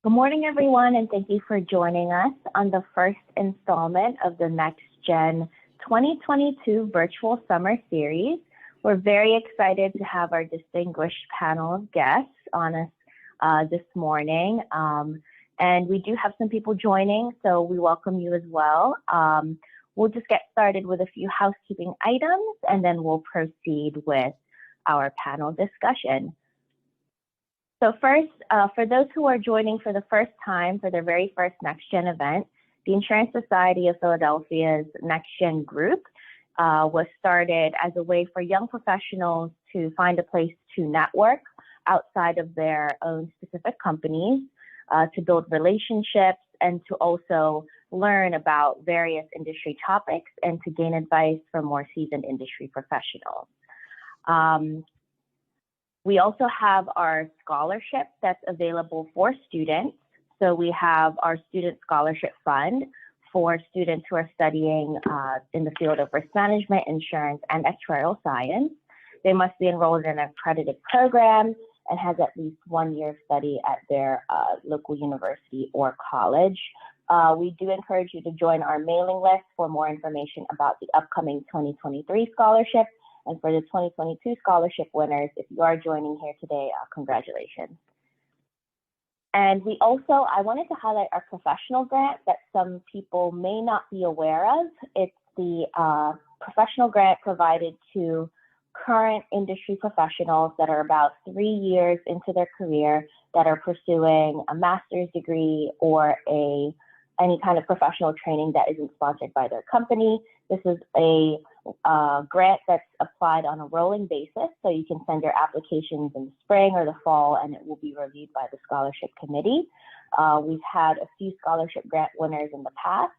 Good morning, everyone, and thank you for joining us on the first installment of the Next Gen 2022 Virtual Summer Series. We're very excited to have our distinguished panel of guests on us this morning. And we do have some people joining, so we welcome you as well. We'll just get started with a few housekeeping items, and then we'll proceed with our panel discussion. So first, for those who are joining for the first time for their very first Next Gen event, the Insurance Society of Philadelphia's Next Gen group was started as a way for young professionals to find a place to network outside of their own specific companies, to build relationships, and to also learn about various industry topics and to gain advice from more seasoned industry professionals. We also have our scholarship that's available for students. So we have our Student Scholarship Fund for students who are studying in the field of risk management, insurance, and actuarial science. They must be enrolled in an accredited program and has at least 1 year study at their local university or college. We do encourage you to join our mailing list for more information about the upcoming 2023 scholarship. And for the 2022 scholarship winners, if you are joining here today, congratulations. And I wanted to highlight our professional grant that some people may not be aware of. It's the professional grant provided to current industry professionals that are about 3 years into their career that are pursuing a master's degree or any kind of professional training that isn't sponsored by their company. This is a grant that's applied on a rolling basis, so you can send your applications in the spring or the fall, and it will be reviewed by the scholarship committee. We've had a few scholarship grant winners in the past,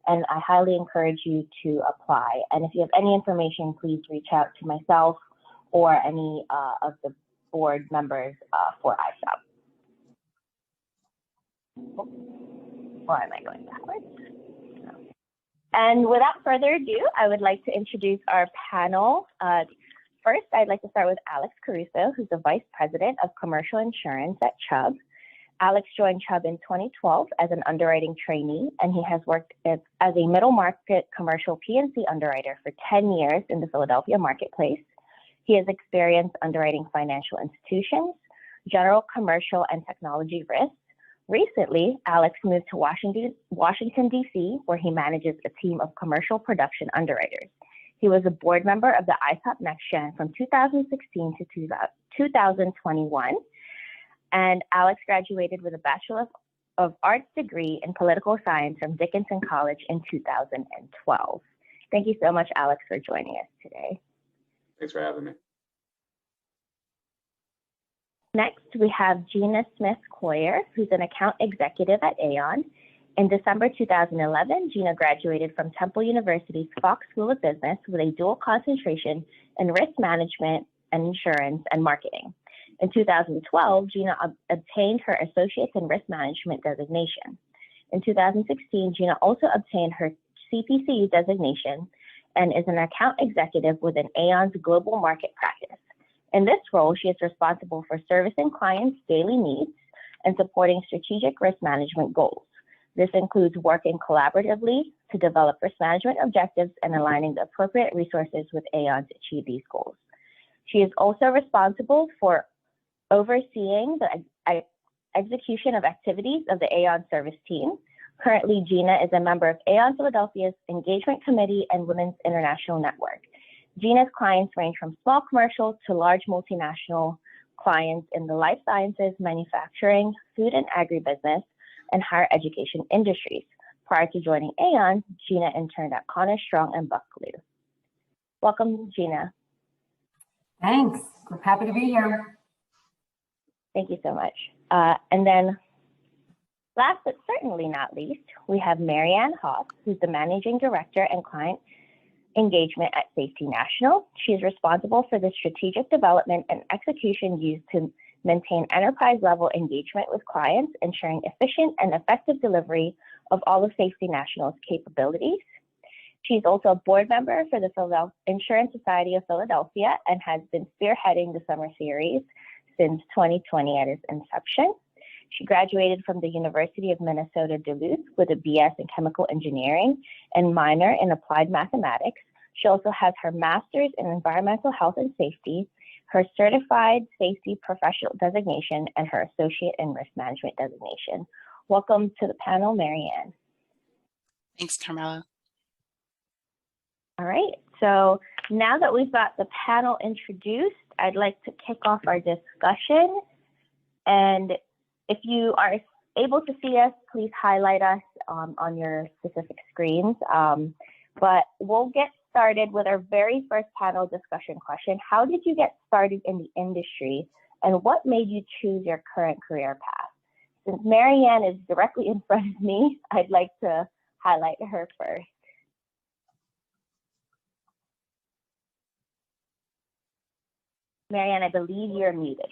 and I highly encourage you to apply. And if you have any information, please reach out to myself or any of the board members for ISOP. Or am I going backwards? No. And without further ado, I would like to introduce our panel. First, I'd like to start with Alex Caruso, who's the Vice President of Commercial Insurance at Chubb. Alex joined Chubb in 2012 as an underwriting trainee, and he has worked as a middle market commercial P&C underwriter for 10 years in the Philadelphia marketplace. He has experience underwriting financial institutions, general commercial, and technology risks. Recently, Alex moved to Washington, D.C., where he manages a team of commercial production underwriters. He was a board member of the ISOP Next Gen from 2016 to 2021. And Alex graduated with a Bachelor of Arts degree in political science from Dickinson College in 2012. Thank you so much, Alex, for joining us today. Thanks for having me. Next, we have Gina Smith-Coyer, who's an account executive at Aon. In December 2011, Gina graduated from Temple University's Fox School of Business with a dual concentration in risk management and insurance and marketing. In 2012, Gina obtained her Associates in Risk Management designation. In 2016, Gina also obtained her CPC designation and is an account executive within Aon's global market practice. In this role, she is responsible for servicing clients' daily needs and supporting strategic risk management goals. This includes working collaboratively to develop risk management objectives and aligning the appropriate resources with Aon to achieve these goals. She is also responsible for overseeing the execution of activities of the Aon service team. Currently, Gina is a member of Aon Philadelphia's Engagement Committee and Women's International Network. Gina's clients range from small commercial to large multinational clients in the life sciences, manufacturing, food and agribusiness, and higher education industries. Prior to joining Aon, Gina interned at Connor Strong and Buckley. Welcome, Gina. Thanks. We're happy to be here. Thank you so much. And then last but certainly not least, we have Maryann Hoff, who's the Managing Director and Client Engagement at Safety National. She is responsible for the strategic development and execution used to maintain enterprise-level engagement with clients, ensuring efficient and effective delivery of all of Safety National's capabilities. She's also a board member for the Insurance Society of Philadelphia and has been spearheading the summer series since 2020 at its inception. She graduated from the University of Minnesota Duluth with a BS in chemical engineering and minor in applied mathematics. She also has her master's in environmental health and safety, her certified safety professional designation, and her associate in risk management designation. Welcome to the panel, Maryann. Thanks, Carmela. All right, so now that we've got the panel introduced, I'd like to kick off our discussion. And if you are able to see us, please highlight us on your specific screens. But we'll get started with our very first panel discussion question. How did you get started in the industry, and what made you choose your current career path? Since Maryann is directly in front of me, I'd like to highlight her first. Maryann, I believe you're muted.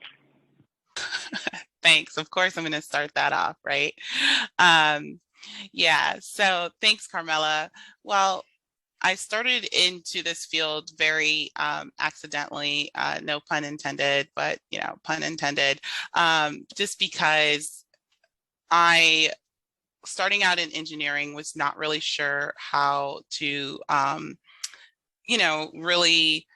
Thanks. Of course, I'm going to start that off, right? Yeah, so thanks, Carmela. Well, I started into this field very accidentally, no pun intended, but, you know, pun intended, just because starting out in engineering, was not really sure how to, you know, really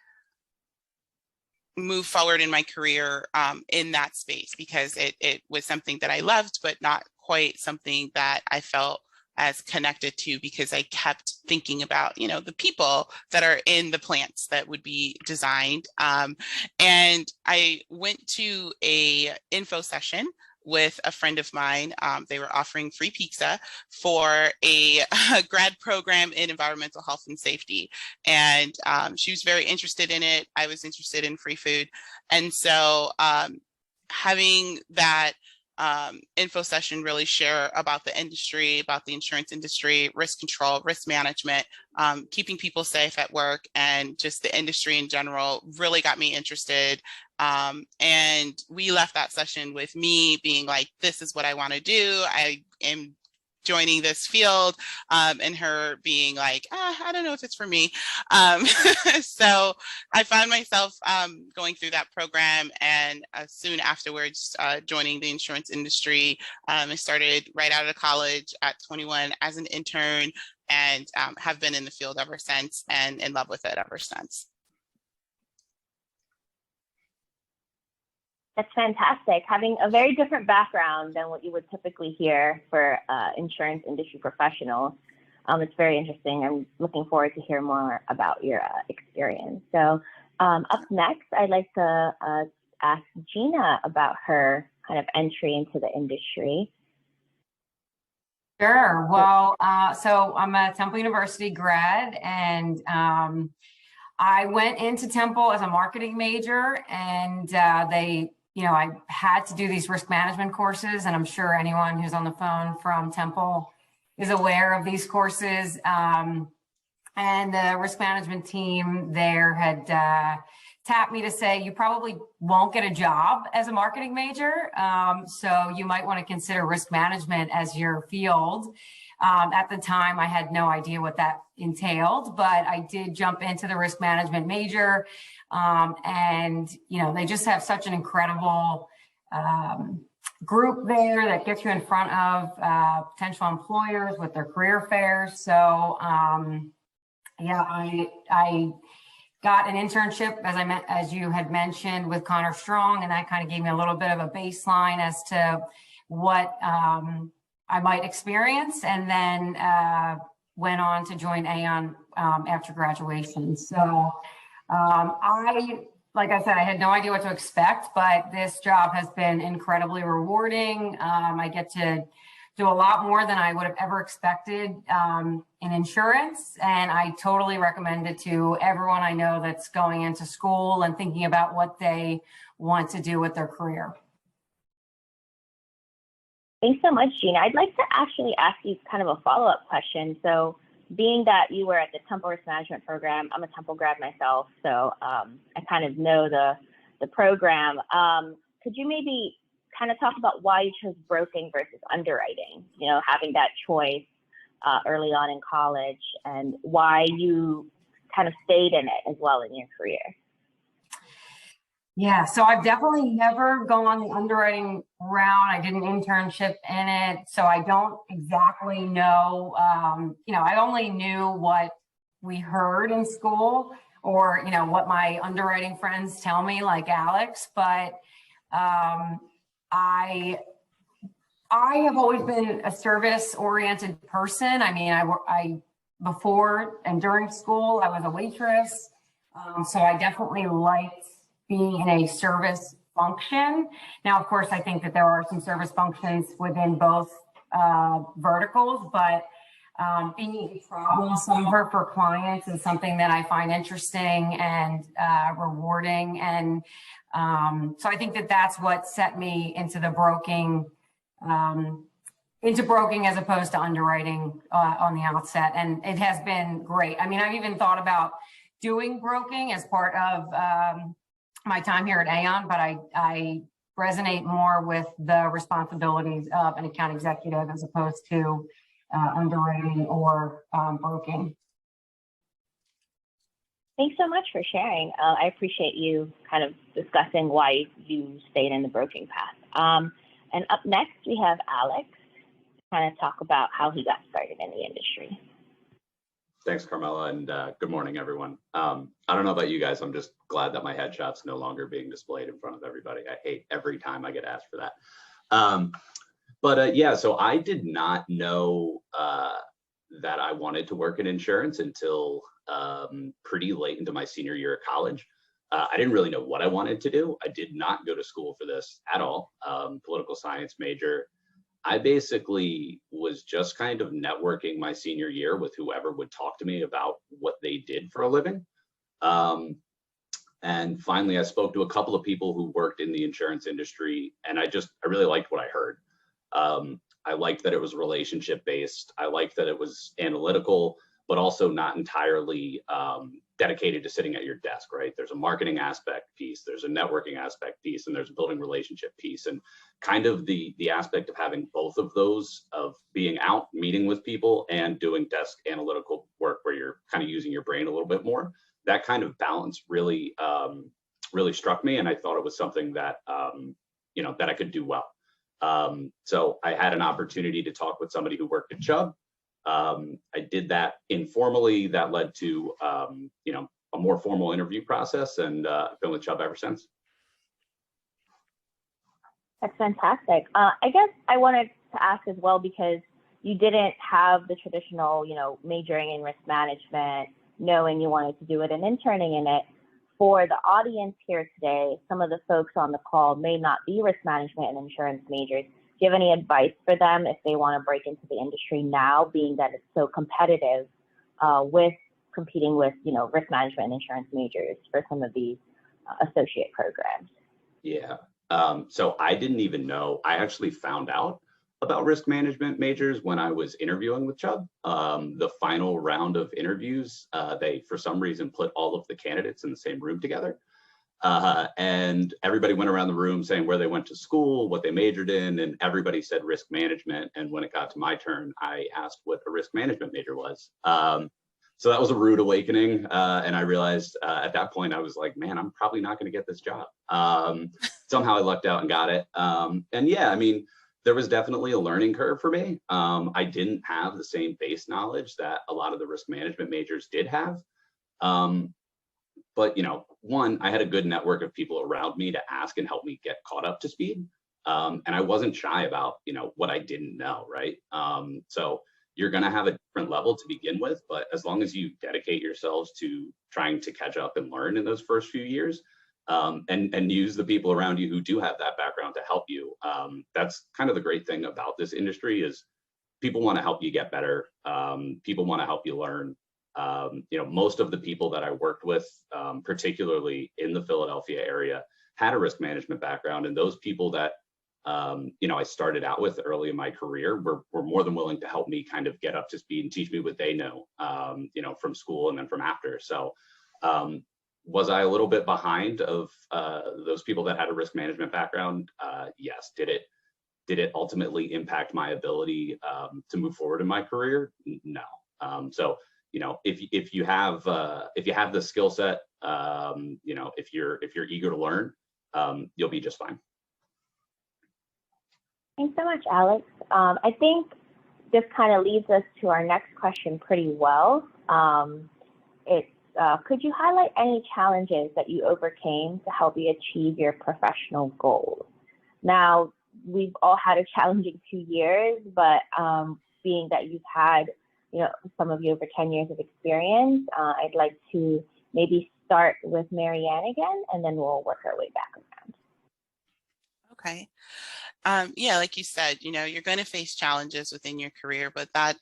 move forward in my career in that space, because it was something that I loved, but not quite something that I felt as connected to, because I kept thinking about, you know, the people that are in the plants that would be designed. And I went to a info session with a friend of mine. They were offering free pizza for a grad program in environmental health and safety. And she was very interested in it. I was interested in free food. And so having that info session really share about the industry, about the insurance industry, risk control, risk management, keeping people safe at work, and just the industry in general really got me interested. And we left that session with me being like, this is what I want to do. I am joining this field, and her being like, I don't know if it's for me. So I found myself going through that program, and soon afterwards joining the insurance industry. I started right out of college at 21 as an intern, and have been in the field ever since, and in love with it ever since. That's fantastic. Having a very different background than what you would typically hear for insurance industry professionals. It's very interesting. I'm looking forward to hear more about your experience. So up next, I'd like to ask Gina about her kind of entry into the industry. Sure. Well, so I'm a Temple University grad, and I went into Temple as a marketing major, and I had to do these risk management courses, and I'm sure anyone who's on the phone from Temple is aware of these courses. And the risk management team there had tapped me to say, you probably won't get a job as a marketing major, so you might want to consider risk management as your field. At the time, I had no idea what that entailed, but I did jump into the risk management major. And, you know, they just have such an incredible group there that gets you in front of potential employers with their career fairs. So, yeah, I got an internship, as you had mentioned, with Connor Strong, and that kind of gave me a little bit of a baseline as to what I might experience, and then went on to join Aon after graduation. So like I said, I had no idea what to expect, but this job has been incredibly rewarding. I get to do a lot more than I would have ever expected in insurance, and I totally recommend it to everyone I know that's going into school and thinking about what they want to do with their career. Thanks so much, Gina. I'd like to actually ask you kind of a follow-up question. So being that you were at the Temple Risk Management Program, I'm a Temple grad myself, so I kind of know the program. Could you maybe kind of talk about why you chose broking versus underwriting, you know, having that choice early on in college, and why you kind of stayed in it as well in your career? Yeah, so I've definitely never gone the underwriting route. I did an internship in it, so I don't exactly know. I only knew what we heard in school, or what my underwriting friends tell me, like Alex. But I have always been a service-oriented person. I mean, I before and during school, I was a waitress, so I definitely liked being in a service function. Now, of course, I think that there are some service functions within both verticals, but being a problem solver for clients is something that I find interesting and rewarding. And so I think that that's what set me into the broking as opposed to underwriting on the outset. And it has been great. I mean, I've even thought about doing broking as part of my time here at Aon, but I resonate more with the responsibilities of an account executive as opposed to underwriting or broking. Thanks so much for sharing. I appreciate you kind of discussing why you stayed in the broking path. And up next, we have Alex to kind of talk about how he got started in the industry. Thanks, Carmela, and good morning, everyone. I don't know about you guys. I'm just glad that my headshot's no longer being displayed in front of everybody. I hate every time I get asked for that. Yeah, so I did not know that I wanted to work in insurance until pretty late into my senior year of college. I didn't really know what I wanted to do. I did not go to school for this at all. Political science major. I basically was just kind of networking my senior year with whoever would talk to me about what they did for a living. And finally, I spoke to a couple of people who worked in the insurance industry, and I really liked what I heard. I liked that it was relationship based. I liked that it was analytical, but also not entirely dedicated to sitting at your desk, right? There's a marketing aspect piece, there's a networking aspect piece, and there's a building relationship piece. And kind of the aspect of having both of those, of being out, meeting with people, and doing desk analytical work where you're kind of using your brain a little bit more, that kind of balance really, really struck me. And I thought it was something that, that I could do well. So I had an opportunity to talk with somebody who worked at Chubb. I did that informally. That led to, a more formal interview process, and I've been with Chubb ever since. That's fantastic. I guess I wanted to ask as well, because you didn't have the traditional, majoring in risk management, knowing you wanted to do it and interning in it. For the audience here today, some of the folks on the call may not be risk management and insurance majors. Do you have any advice for them if they want to break into the industry now, being that it's so competitive with competing with, risk management and insurance majors for some of these associate programs? Yeah. So I didn't even know. I actually found out about risk management majors when I was interviewing with Chubb. The final round of interviews, they, for some reason, put all of the candidates in the same room together. And everybody went around the room saying where they went to school, what they majored in, and everybody said risk management. And when it got to my turn, I asked what a risk management major was. So that was a rude awakening. And I realized at that point, I was like, man, I'm probably not going to get this job. Somehow I lucked out and got it. And yeah, I mean, there was definitely a learning curve for me. I didn't have the same base knowledge that a lot of the risk management majors did have. But, one, I had a good network of people around me to ask and help me get caught up to speed. And I wasn't shy about, what I didn't know, right? So you're going to have a different level to begin with, but as long as you dedicate yourselves to trying to catch up and learn in those first few years, and use the people around you who do have that background to help you. That's kind of the great thing about this industry is people want to help you get better. People want to help you learn. Most of the people that I worked with, particularly in the Philadelphia area, had a risk management background, and those people that I started out with early in my career were more than willing to help me kind of get up to speed and teach me what they know, from school and then from after. So was I a little bit behind of those people that had a risk management background? Yes. Did it ultimately impact my ability to move forward in my career? No. So if you have the skill set, if you're eager to learn, you'll be just fine. Thanks so much, Alex. I think this kind of leads us to our next question pretty well. Could you highlight any challenges that you overcame to help you achieve your professional goals? Now, we've all had a challenging 2 years, but being that you've had, some of you over 10 years of experience, I'd like to maybe start with Maryann again, and then we'll work our way back around. Okay. Yeah, like you said, you're going to face challenges within your career, but that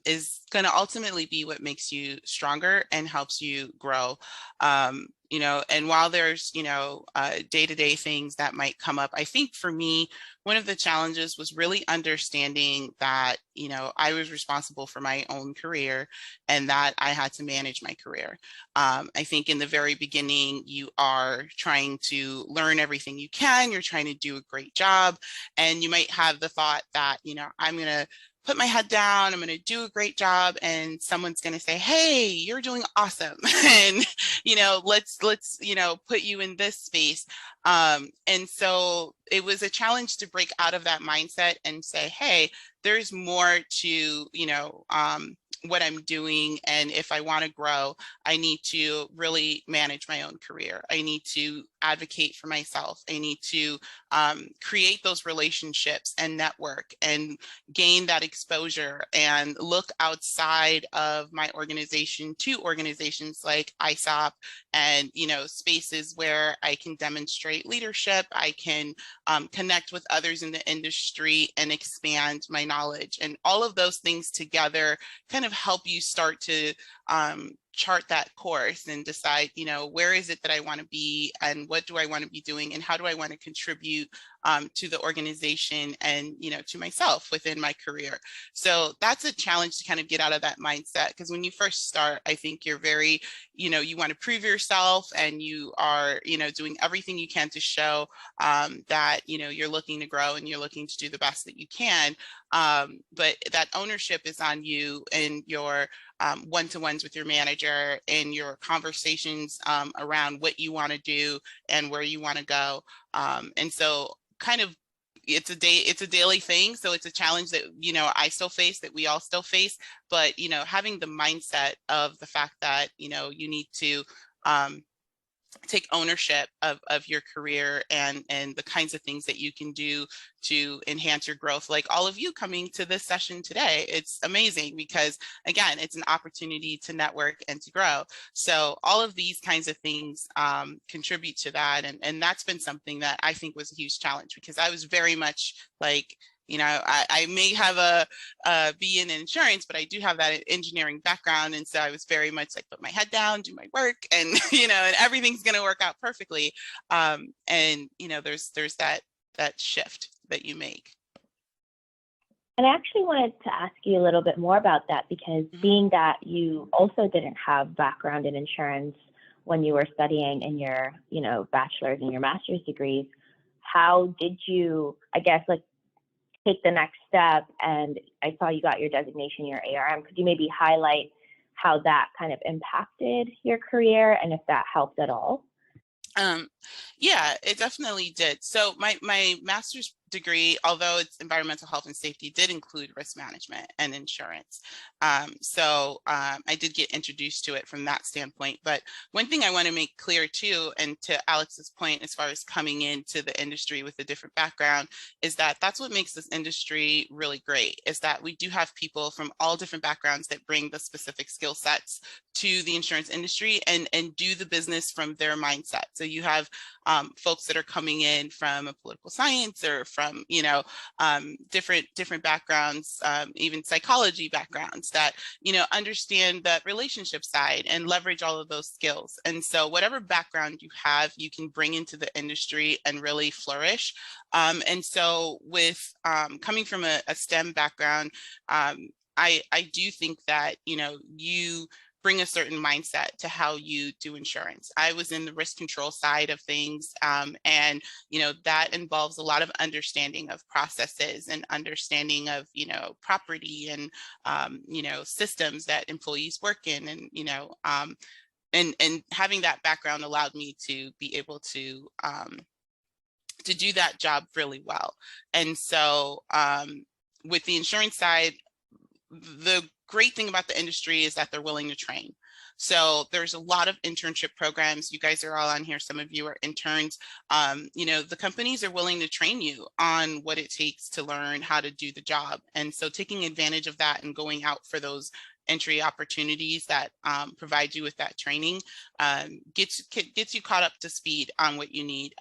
is going to ultimately be what makes you stronger and helps you grow. And while there's, day-to-day things that might come up, I think for me, one of the challenges was really understanding that, I was responsible for my own career and that I had to manage my career. I think in the very beginning, you are trying to learn everything you can, you're trying to do a great job, and you might have the thought that, I'm going to put my head down, I'm going to do a great job, and someone's going to say, hey, you're doing awesome. And, let's put you in this space. And so it was a challenge to break out of that mindset and say, hey, there's more to, what I'm doing. And if I want to grow, I need to really manage my own career. I need to advocate for myself. I need to create those relationships and network and gain that exposure and look outside of my organization to organizations like ISOP and, spaces where I can demonstrate leadership. I can connect with others in the industry and expand my knowledge. And all of those things together kind of help you start to chart that course and decide, where is it that I want to be and what do I want to be doing and how do I want to contribute to the organization and, to myself within my career. So that's a challenge to kind of get out of that mindset, because when you first start, I think you're very, you want to prove yourself and you are, doing everything you can to show that, you're looking to grow and you're looking to do the best that you can. But that ownership is on you and your one-to-ones with your manager and your conversations around what you want to do and where you want to go. And so kind of it's a daily thing. So it's a challenge that, I still face, that we all still face, but, having the mindset of the fact that, you need to take ownership of your career and the kinds of things that you can do to enhance your growth. Like all of you coming to this session today, it's amazing because again, it's an opportunity to network and to grow. So all of these kinds of things contribute to that. And that's been something that I think was a huge challenge, because I was very much like, I may have a be in insurance, but I do have that engineering background. And so I was very much like, put my head down, do my work, and, and everything's going to work out perfectly. And, there's that shift that you make. And I actually wanted to ask you a little bit more about that, because being that you also didn't have background in insurance when you were studying in your, bachelor's and your master's degrees, how did you, I guess, take the next step? And I saw you got your designation, your ARM. Could you maybe highlight how that kind of impacted your career and if that helped at all? Yeah, it definitely did. So my master's degree, although it's environmental health and safety, did include risk management and insurance. So I did get introduced to it from that standpoint. But one thing I want to make clear too, and to Alex's point, as far as coming into the industry with a different background, is that that's what makes this industry really great, is that we do have people from all different backgrounds that bring the specific skill sets to the insurance industry and do the business from their mindset. So you have folks that are coming in from a political science or from, different backgrounds, even psychology backgrounds that, understand that relationship side and leverage all of those skills. And so whatever background you have, you can bring into the industry and really flourish. And so with coming from a STEM background, I do think that, you bring a certain mindset to how you do insurance. I was in the risk control side of things. And, that involves a lot of understanding of processes and understanding of, property and, systems that employees work in. And, and having that background allowed me to be able to to do that job really well. And so with the insurance side, the great thing about the industry is that they're willing to train. So there's a lot of internship programs. You guys are all on here. Some of you are interns. You know, the companies are willing to train you on what it takes to learn how to do the job. And so taking advantage of that and going out for those entry opportunities that provide you with that training gets you caught up to speed on what you need.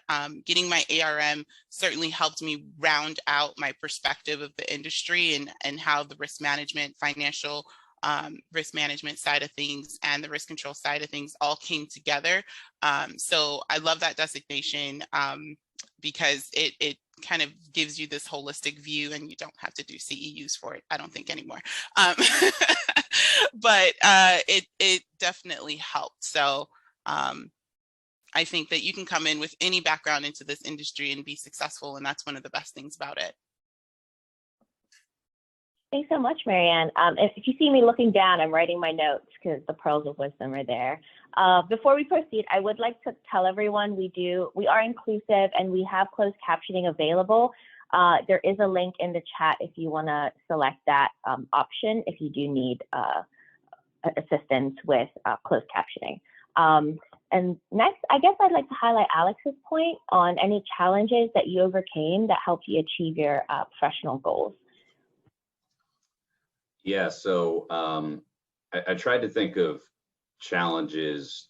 Getting my ARM certainly helped me round out my perspective of the industry and how the risk management, financial risk management side of things and the risk control side of things all came together. So I love that designation because it kind of gives you this holistic view, and you don't have to do CEUs for it, I don't think, anymore. But it definitely helped. So I think that you can come in with any background into this industry and be successful, and that's one of the best things about it. Thanks so much, Maryann. If you see me looking down, I'm writing my notes because the pearls of wisdom are there. Before we proceed, I would like to tell everyone we are inclusive and we have closed captioning available. There is a link in the chat if you want to select that option if you do need assistance with closed captioning. And next, I guess I'd like to highlight Alex's point on any challenges that you overcame that helped you achieve your professional goals. Yeah, so I tried to think of challenges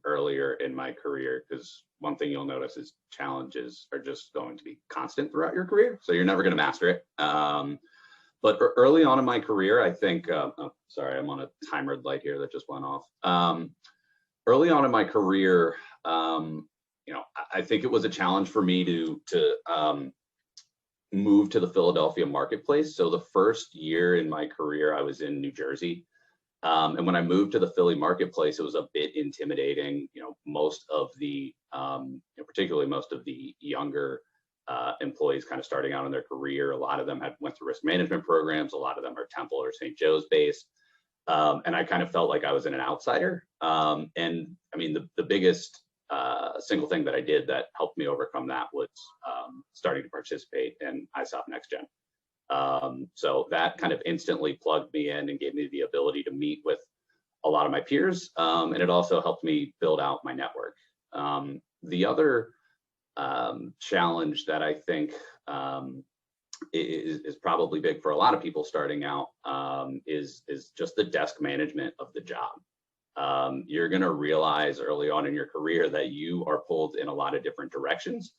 earlier in my career, because one thing you'll notice is challenges are just going to be constant throughout your career, so you're never going to master it. But early on in my career, I think, oh, sorry, I'm on a timer light here that just went off. Early on in my career, you know, I think it was a challenge for me to moved to the Philadelphia marketplace. So the first year in my career, I was in New Jersey. And when I moved to the Philly marketplace, it was a bit intimidating. You know, most of the, particularly most of the younger employees kind of starting out in their career, a lot of them went through risk management programs. A lot of them are Temple or St. Joe's based. And I kind of felt like I was an outsider. And I mean, the biggest single thing that I did that helped me overcome that was starting to participate in ISOP Next Gen. So that kind of instantly plugged me in and gave me the ability to meet with a lot of my peers. And it also helped me build out my network. The other challenge that I think is probably big for a lot of people starting out is just the desk management of the job. You're going to realize early on in your career that you are pulled in a lot of different directions,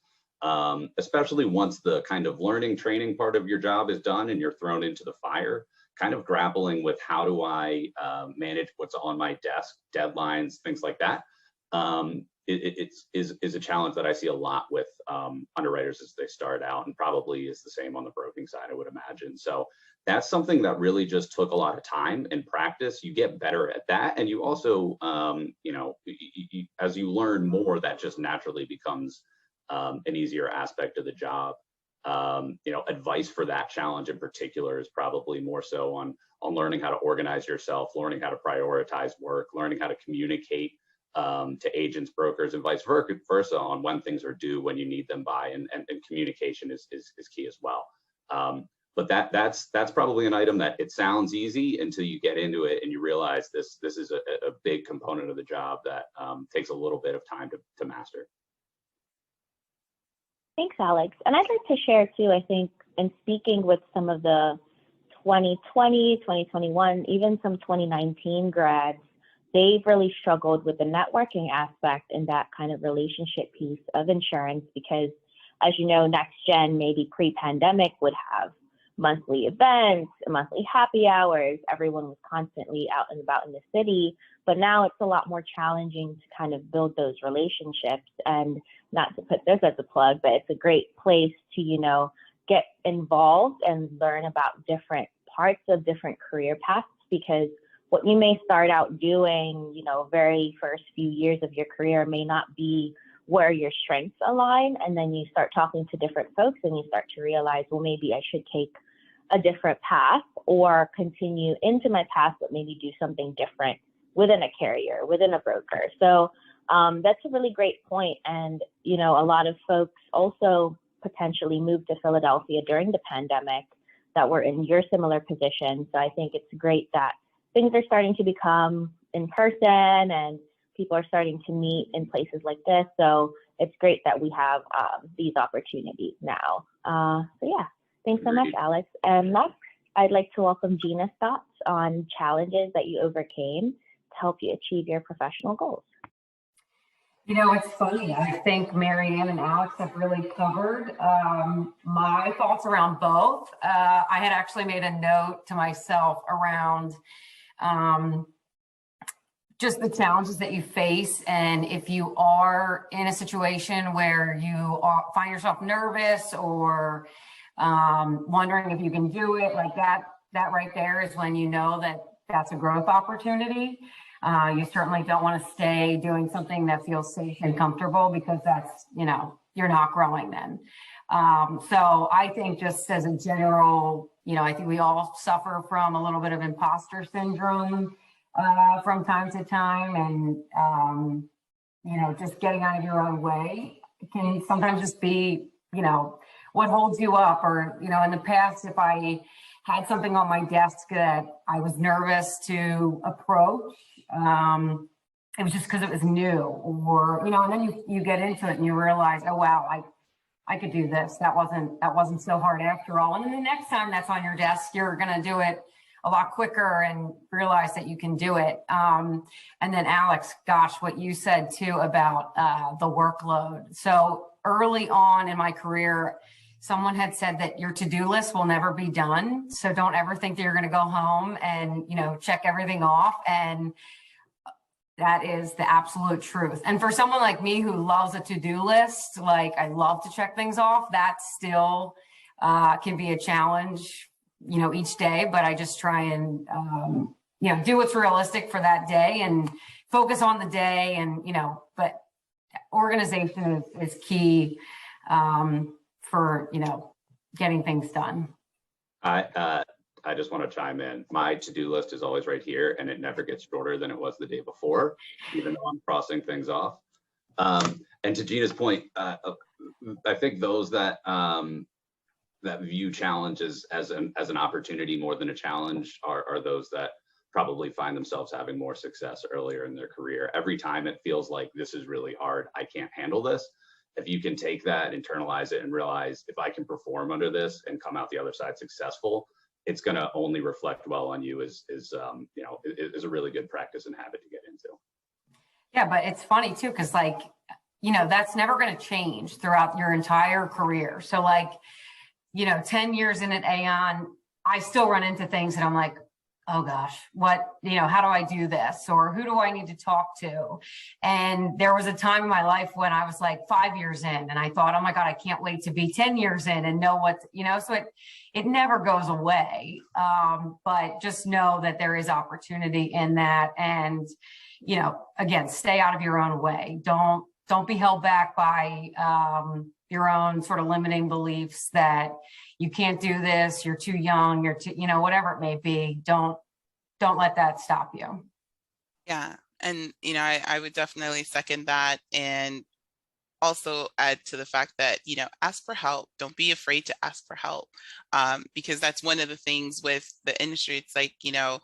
especially once the kind of learning training part of your job is done and you're thrown into the fire, kind of grappling with how do I manage what's on my desk, deadlines, things like that. It is a challenge that I see a lot with underwriters as they start out, and probably is the same on the broking side, I would imagine. So that's something that really just took a lot of time and practice. You get better at that, and you also, you know, as you learn more, that just naturally becomes an easier aspect of the job. You know, advice for that challenge in particular is probably more so on learning how to organize yourself, learning how to prioritize work, learning how to communicate to agents, brokers, and vice versa on when things are due, when you need them by, and communication is key as well. But that's probably an item that it sounds easy until you get into it and you realize this is a big component of the job that takes a little bit of time to master. Thanks, Alex. And I'd like to share too, I think, in speaking with some of the 2020, 2021, even some 2019 grads, they've really struggled with the networking aspect and that kind of relationship piece of insurance because, as you know, Next Gen maybe pre-pandemic would have monthly events, monthly happy hours. Everyone was constantly out and about in the city, but now it's a lot more challenging to kind of build those relationships. And not to put this as a plug, but it's a great place to, you know, get involved and learn about different parts of different career paths, because what you may start out doing, you know, very first few years of your career may not be where your strengths align. And then you start talking to different folks and you start to realize, well, maybe I should take a different path or continue into my path, but maybe do something different within a carrier, within a broker. So That's a really great point. And, you know, a lot of folks also potentially moved to Philadelphia during the pandemic that were in your similar position. So I think it's great that things are starting to become in person and people are starting to meet in places like this. So it's great that we have these opportunities now. So yeah, thanks so much, Alex. And next, I'd like to welcome Gina's thoughts on challenges that you overcame to help you achieve your professional goals. You know, it's funny. I think Maryann and Alex have really covered my thoughts around both. I had actually made a note to myself around just the challenges that you face. And if you are in a situation where you find yourself nervous or wondering if you can do it, like that right there is when you know that that's a growth opportunity. You certainly don't want to stay doing something that feels safe and comfortable, because that's, you know, you're not growing then. So I think just as a general, you know, I think we all suffer from a little bit of imposter syndrome from time to time. And, you know, just getting out of your own way can sometimes just be, you know, what holds you up. Or, you know, in the past, if I had something on my desk that I was nervous to approach, it was just because it was new, or, you know, and then you get into it and you realize, oh, wow, I could do this. That wasn't so hard after all. And then the next time that's on your desk, you're going to do it a lot quicker and realize that you can do it. And then Alex, gosh, what you said too about the workload. So early on in my career, someone had said that your to-do list will never be done. So don't ever think that you're going to go home and, you know, check everything off. And that is the absolute truth. And for someone like me who loves a to-do list, like I love to check things off, that still can be a challenge, you know, each day. But I just try and, you know, do what's realistic for that day and focus on the day. And, you know, but organization is key for, you know, getting things done. I just want to chime in. My to-do list is always right here, and it never gets shorter than it was the day before, even though I'm crossing things off. And to Gina's point, I think those that that view challenges as an opportunity more than a challenge are those that probably find themselves having more success earlier in their career. Every time it feels like this is really hard, I can't handle this. If you can take that, internalize it, and realize if I can perform under this and come out the other side successful, it's going to only reflect well on you is you know, is a really good practice and habit to get into. Yeah, but it's funny too, because like, you know, that's never going to change throughout your entire career. So like, you know, 10 years in at Aon, I still run into things that I'm like, oh gosh, what, you know, how do I do this? Or who do I need to talk to? And there was a time in my life when I was like 5 years in and I thought, oh my God, I can't wait to be 10 years in and know what, you know, so it never goes away. But just know that there is opportunity in that. And, you know, again, stay out of your own way. Don't be held back by your own sort of limiting beliefs that you can't do this, you're too young, you're too, you know, whatever it may be. Don't let that stop you. Yeah. And, you know, I would definitely second that. And also add to the fact that, you know, ask for help. Don't be afraid to ask for help. Because that's one of the things with the industry. It's like, you know,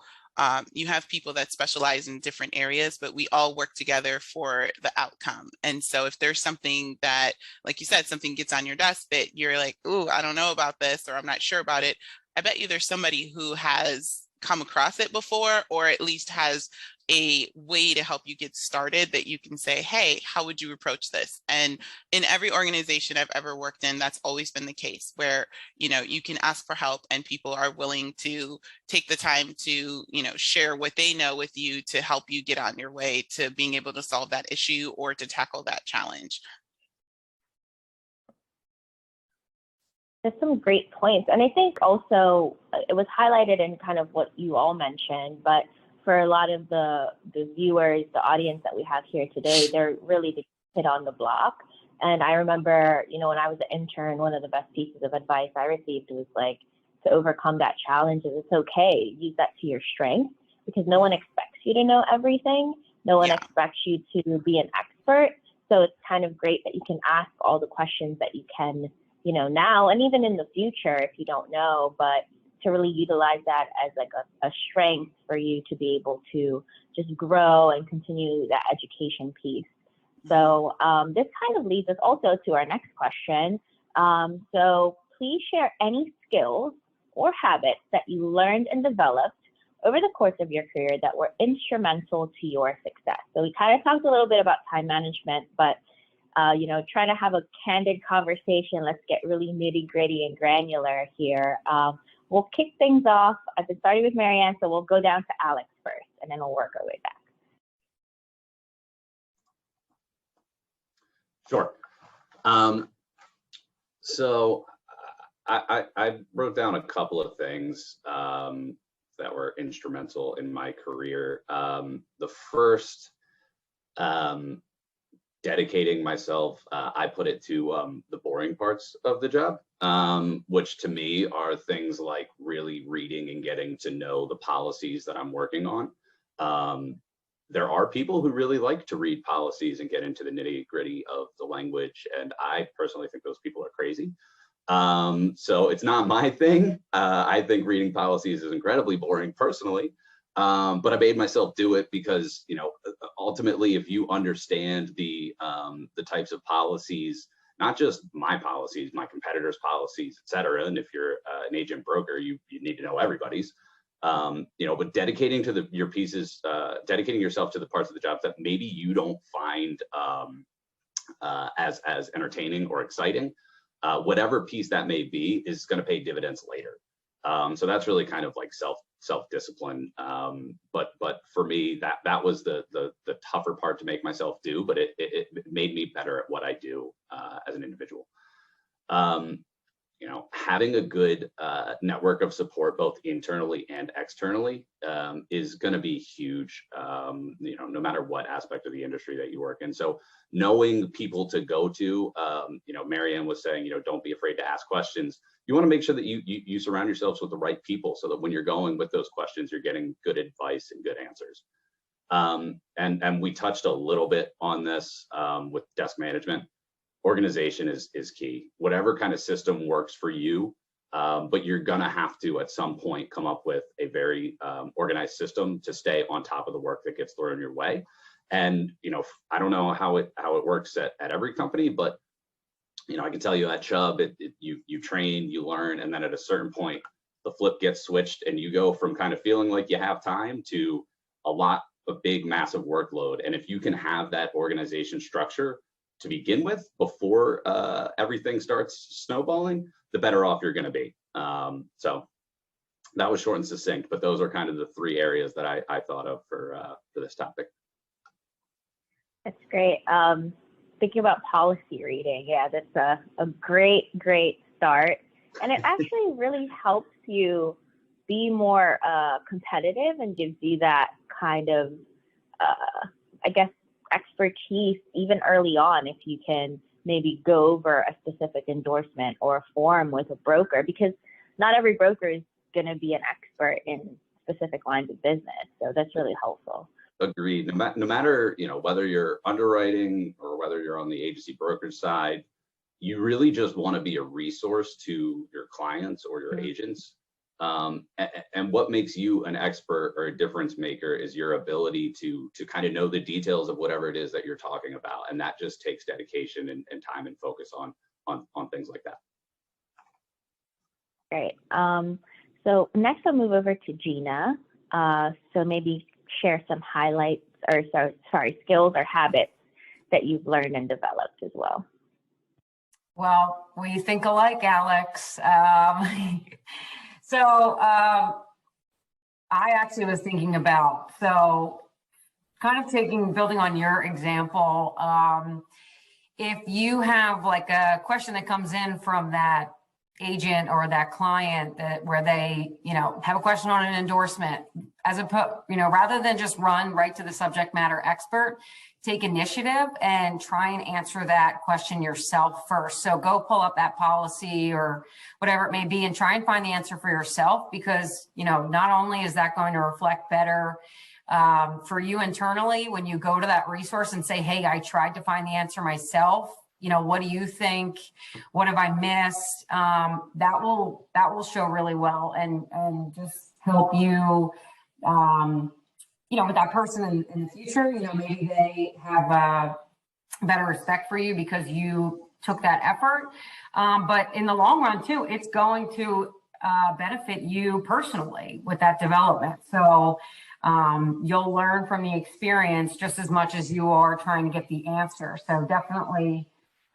you have people that specialize in different areas, but we all work together for the outcome. And so if there's something that, like you said, something gets on your desk that you're like, ooh, I don't know about this, or I'm not sure about it, I bet you there's somebody who has come across it before, or at least has a way to help you get started that you can say, hey, how would you approach this? And in every organization I've ever worked in, that's always been the case, where, you know, you can ask for help and people are willing to take the time to, you know, share what they know with you to help you get on your way to being able to solve that issue or to tackle that challenge. There's some great points. And I think also it was highlighted in kind of what you all mentioned, but for a lot of the viewers, the audience that we have here today, they're really the kid on the block. And I remember, you know, when I was an intern, one of the best pieces of advice I received was like, to overcome that challenge, is it's okay. Use that to your strength, because no one expects you to know everything. No one expects you to be an expert expert. So it's kind of great that you can ask all the questions that you can, now and even in the future if you don't know, but to really utilize that as like a strength for you to be able to just grow and continue that education piece. So this kind of leads us also to our next question. So please share any skills or habits that you learned and developed over the course of your career that were instrumental to your success. So we kind of talked a little bit about time management, but trying to have a candid conversation. Let's get really nitty gritty and granular here. We'll kick things off. I've been starting with Maryann, so we'll go down to Alex first, and then we'll work our way back. Sure. So I wrote down a couple of things that were instrumental in my career. The first, dedicating myself, I put it to the boring parts of the job, which to me are things like really reading and getting to know the policies that I'm working on. There are people who really like to read policies and get into the nitty gritty of the language, and I personally think those people are crazy. So it's not my thing. I think reading policies is incredibly boring personally. But I made myself do it because, ultimately, if you understand the types of policies, not just my policies, my competitors' policies, et cetera, and if you're an agent broker, you need to know everybody's, but dedicating to your pieces, dedicating yourself to the parts of the job that maybe you don't find as entertaining or exciting, whatever piece that may be is going to pay dividends later. So that's really kind of like self-discipline. But for me, that was the tougher part to make myself do, but it made me better at what I do as an individual. Having a good network of support, both internally and externally, is going to be huge, no matter what aspect of the industry that you work in. So knowing people to go to, Maryann was saying, don't be afraid to ask questions. You want to make sure that you surround yourselves with the right people so that when you're going with those questions, you're getting good advice and good answers. And we touched a little bit on this with desk management. Organization is key. Whatever kind of system works for you, but you're gonna have to at some point come up with a very organized system to stay on top of the work that gets thrown your way. And I don't know how it works at every company, but I can tell you at Chubb, you train, you learn, and then at a certain point, the flip gets switched, and you go from kind of feeling like you have time to a big, massive workload. And if you can have that organization structure to begin with before everything starts snowballing, the better off you're going to be. So that was short and succinct, but those are kind of the three areas that I thought of for this topic. That's great. Thinking about policy reading, yeah, that's a great start, and it actually really helps you be more competitive and gives you that kind of, expertise even early on, if you can maybe go over a specific endorsement or a form with a broker, because not every broker is going to be an expert in specific lines of business. So that's really helpful. Agreed. No matter, whether you're underwriting or whether you're on the agency brokerage side, you really just want to be a resource to your clients or your agents. And what makes you an expert or a difference maker is your ability to kind of know the details of whatever it is that you're talking about. And that just takes dedication and time and focus on things like that. Great. So next I'll move over to Gina. So maybe share some highlights or skills or habits that you've learned and developed as well. Well, we think alike, Alex. So I actually was thinking about, kind of building on your example, if you have like a question that comes in from that agent or that client where they, have a question on an endorsement, rather than just run right to the subject matter expert, take initiative and try and answer that question yourself first. So go pull up that policy or whatever it may be and try and find the answer for yourself, because, not only is that going to reflect better For you internally, when you go to that resource and say, hey, I tried to find the answer myself, you know, what do you think? What have I missed? That will show really well and just help you, you know, with that person in the future. You know, maybe they have a better respect for you because you took that effort. But in the long run too, it's going to benefit you personally with that development. So you'll learn from the experience just as much as you are trying to get the answer. So definitely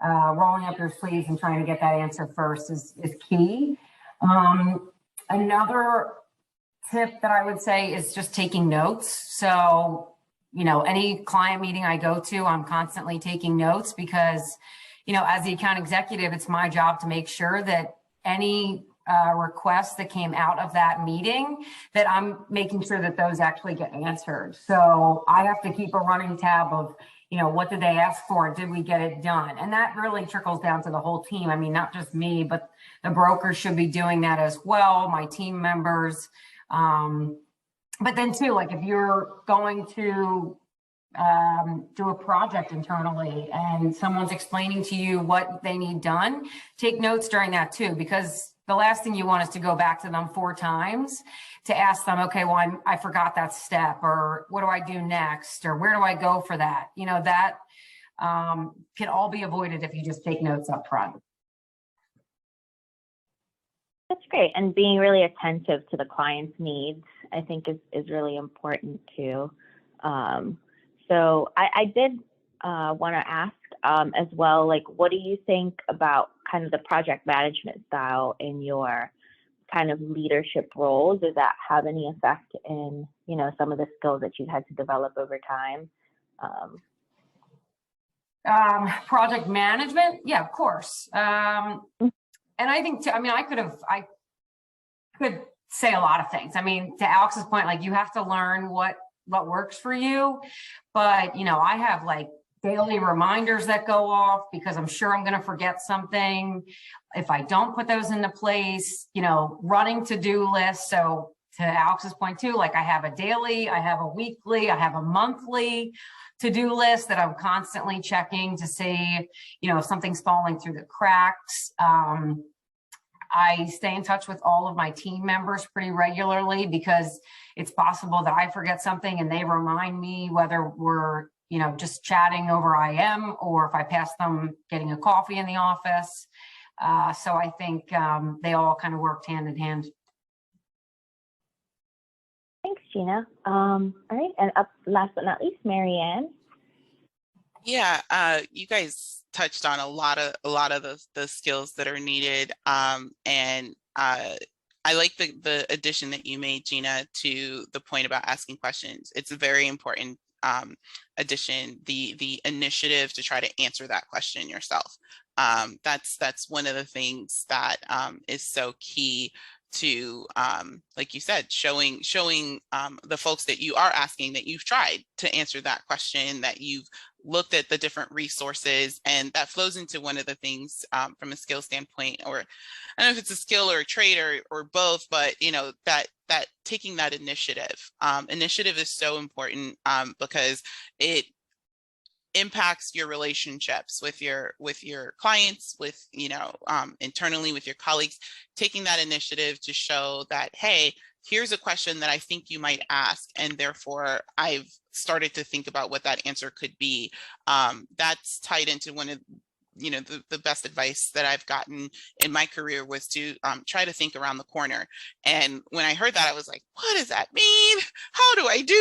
rolling up your sleeves and trying to get that answer first is key. Another tip that I would say is just taking notes. So, you know, any client meeting I go to, I'm constantly taking notes because, you know, as the account executive, it's my job to make sure that any requests that came out of that meeting, that I'm making sure that those actually get answered. So I have to keep a running tab of, you know, what did they ask for? Did we get it done? And that really trickles down to the whole team. I mean, not just me, but the brokers should be doing that as well, my team members. But then too, like if you're going to do a project internally and someone's explaining to you what they need done, take notes during that too, because the last thing you want is to go back to them 4 times to ask them, okay, well, I forgot that step, or what do I do next? Or where do I go for that? You know, that can all be avoided if you just take notes up front. That's great. And being really attentive to the client's needs, I think is really important too. So I did want to ask as well, like, what do you think about kind of the project management style in your kind of leadership roles? Does that have any effect in, you know, some of the skills that you've had to develop over time? Project management, yeah, of course. And I think, I mean, I could say a lot of things. I mean, to Alex's point, like you have to learn what works for you. But, you know, I have like daily reminders that go off because I'm sure I'm going to forget something if I don't put those into place, you know, running to-do lists. So to Alex's point too, like I have a daily, I have a weekly, I have a monthly to-do list that I'm constantly checking to see, you know, if something's falling through the cracks. I stay in touch with all of my team members pretty regularly because it's possible that I forget something and they remind me, whether we're, you know, just chatting over IM or if I pass them getting a coffee in the office. So I think they all kind of worked hand in hand. Thanks, Gina. All right, and up last but not least, Maryann. Yeah, you guys touched on a lot of the skills that are needed, and I like the addition that you made, Gina, to the point about asking questions. It's a very important addition, the initiative to try to answer that question yourself. That's one of the things that is so key to, like you said, showing the folks that you are asking that you've tried to answer that question, that you've looked at the different resources, and that flows into one of the things from a skill standpoint, or I don't know if it's a skill or a trait or both, but you know, that taking that initiative. Initiative is so important because it impacts your relationships with your clients, with, you know, internally with your colleagues. Taking that initiative to show that, hey, here's a question that I think you might ask, and therefore I've started to think about what that answer could be. That's tied into one of, you know, the best advice that I've gotten in my career was to try to think around the corner. And when I heard that, I was like, what does that mean? How do I do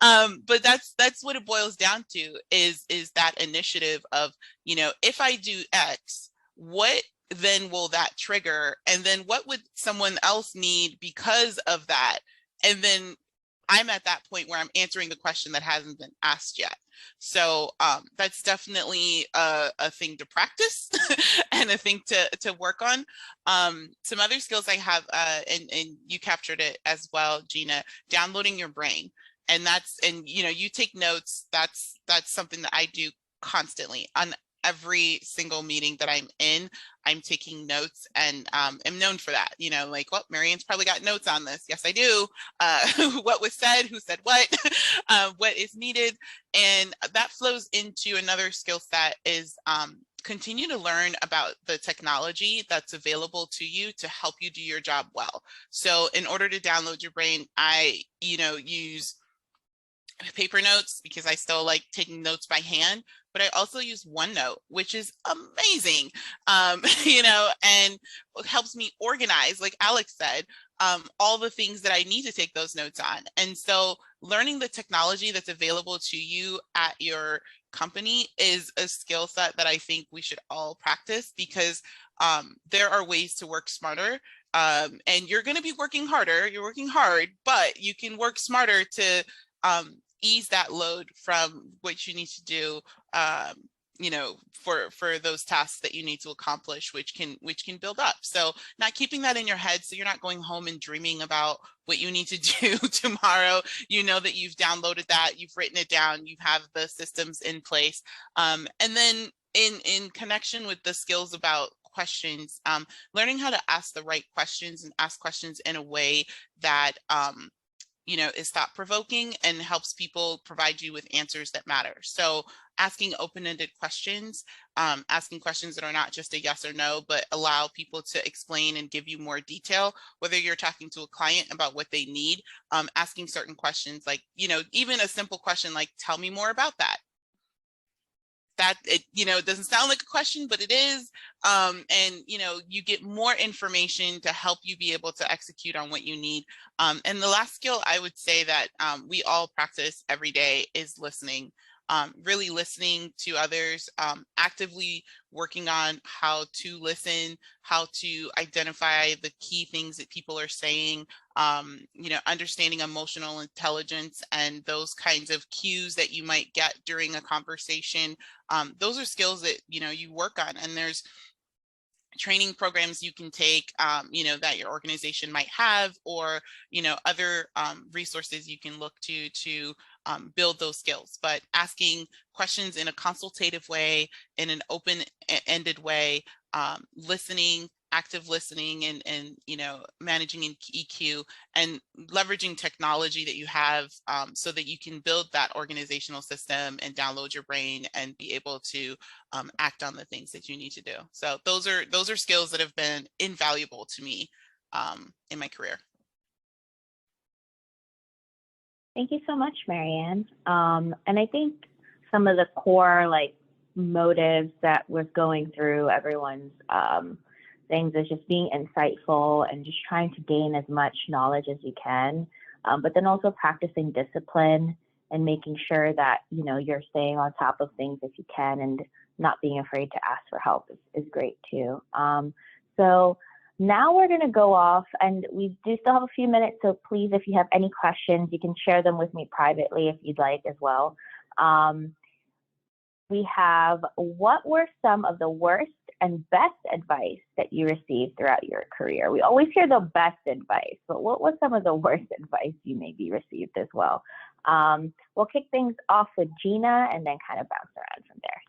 that? But that's what it boils down to, is that initiative of, you know, if I do X, what then will that trigger? And then what would someone else need because of that? And then I'm at that point where I'm answering the question that hasn't been asked yet. So that's definitely a thing to practice and a thing to work on. Some other skills I have, and you captured it as well, Gina, downloading your brain. And you know, you take notes. That's something that I do constantly. every single meeting that I'm in, I'm taking notes and am known for that. You know, like, well, Maryann's probably got notes on this. Yes, I do. What was said, who said what, what is needed. And that flows into another skill set is continue to learn about the technology that's available to you to help you do your job well. So in order to download your brain, I, use paper notes because I still like taking notes by hand, but I also use OneNote, which is amazing, and it helps me organize, like Alex said, all the things that I need to take those notes on. And so learning the technology that's available to you at your company is a skill set that I think we should all practice, because there are ways to work smarter. And you're going to be working harder, you're working hard, but you can work smarter to ease that load from what you need to do, for those tasks that you need to accomplish, which can build up. So not keeping that in your head, so you're not going home and dreaming about what you need to do tomorrow. You know that you've downloaded that, you've written it down, you have the systems in place. And then in connection with the skills about questions, learning how to ask the right questions and ask questions in a way that is thought-provoking and helps people provide you with answers that matter. So asking open-ended questions, asking questions that are not just a yes or no, but allow people to explain and give you more detail, whether you're talking to a client about what they need, asking certain questions, like, even a simple question like, tell me more about that. That it doesn't sound like a question, but it is. And you get more information to help you be able to execute on what you need. And the last skill I would say that we all practice every day is listening. Really listening to others, actively working on how to listen, how to identify the key things that people are saying, understanding emotional intelligence and those kinds of cues that you might get during a conversation. Those are skills that, you work on, and there's training programs you can take, that your organization might have, or, other resources you can look to build those skills. But asking questions in a consultative way, in an open-ended way, listening, active listening, and managing in EQ, and leveraging technology that you have, so that you can build that organizational system and download your brain and be able to act on the things that you need to do. So those are skills that have been invaluable to me in my career. Thank you so much, Maryann. And I think some of the core motives that was going through everyone's things is just being insightful and just trying to gain as much knowledge as you can, but then also practicing discipline and making sure that you're staying on top of things if you can, and not being afraid to ask for help is great too. So now we're going to go off, and we do still have a few minutes, so please, if you have any questions, you can share them with me privately if you'd like as well. We have, what were some of the worst and best advice that you received throughout your career? We always hear the best advice, but what was some of the worst advice you maybe received as well? We'll kick things off with Gina and then kind of bounce around from there.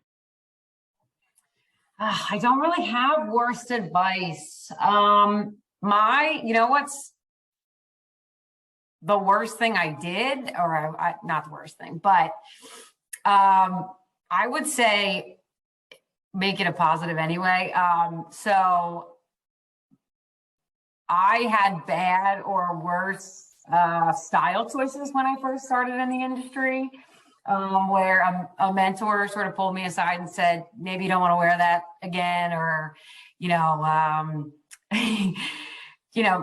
I don't really have worst advice. What's the worst thing I did, or not the worst thing, but I would say make it a positive anyway. So I had bad or worse style choices when I first started in the industry, where a mentor sort of pulled me aside and said, maybe you don't want to wear that again, or,